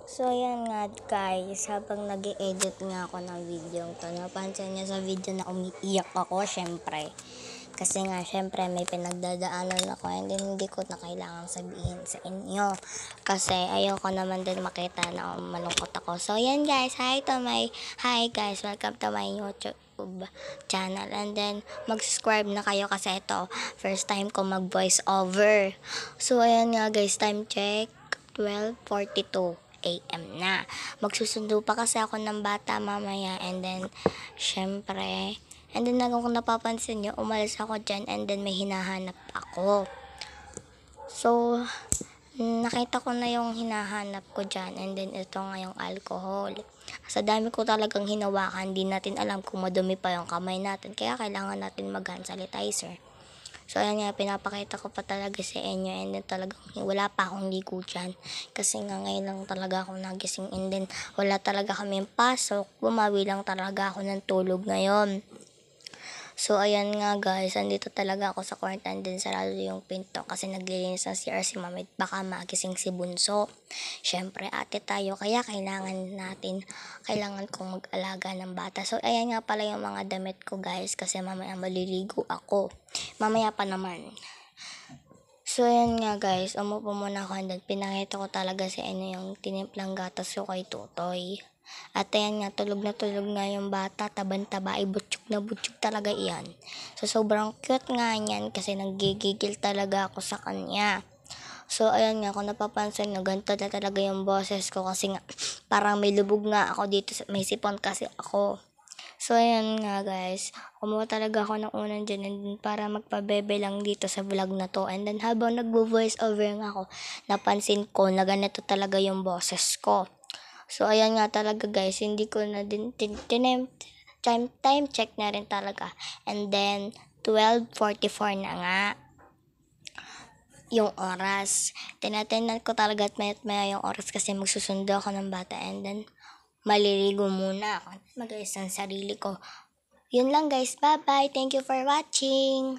So, yan nga guys, habang nag-edit nga ako ng video to, napansin niya sa video na umiiyak ako, syempre. Kasi nga, syempre, may pinagdadaanan ako and hindi ko na kailangan sabihin sa inyo. Kasi ayoko naman din makita na malungkot ako. So, yan guys, hi guys, welcome to my YouTube channel. And then, mag-subscribe na kayo kasi ito, first time ko mag-voice over. So, ayan nga guys, time check, 12:42 AM na. Magsusundo pa kasi ako ng bata mamaya and then, syempre, and then kung napapansin nyo, umalis ako dyan and then may hinahanap ako. So, nakita ko na yung hinahanap ko dyan and then ito nga yung alcohol. Sa dami ko talagang hinawakan, di natin alam kung madumi pa yung kamay natin. Kaya kailangan natin mag-hand sanitizer. So, ayan nga, pinapakita ko pa talaga sa inyo and then talagang wala pa akong ligo dyan. Kasi nga ngayon lang talaga ako nagising and then wala talaga kaming pasok. Bumawi lang talaga ako ng tulog ngayon. So, ayan nga guys, andito talaga ako sa kwarto and then sarado yung pinto kasi naglilinis ng CR si Mamit. Baka magising si Bunso. Syempre, ate tayo, kaya kailangan kong mag-alaga ng bata. So, ayan nga pala yung mga damit ko guys kasi mamaya maliligo ako. Mamaya pa naman. So, ayan nga guys, umupo muna ako and then pinakita ko talaga sa inyo yung tinimplang gatas ko kay Tutoy. At ayan nga, tulog na tulog nga yung bata, taban-taba, butsyok na butsyok talaga iyan. So, sobrang cute nga niyan kasi naggigigil talaga ako sa kanya. So, ayan nga, kung napapansin nyo, ganito na talaga yung boses ko kasi nga, parang may lubog nga ako dito, may sipon kasi ako. So, ayan nga guys, kumuha talaga ako ng unang dyan and then para magpabebe lang dito sa vlog na to. And then habang nagvo-voice over nga ako, napansin ko na ganito talaga yung boses ko. So, ayan nga talaga guys, hindi ko na din time check na rin talaga. And then, 12:44 na nga yung oras. Tinatingnan ko talaga at maya yung oras kasi magsusundo ako ng bata and then maliligo muna ako. Mag-ayos ng sarili ko. Yun lang guys, bye bye. Thank you for watching.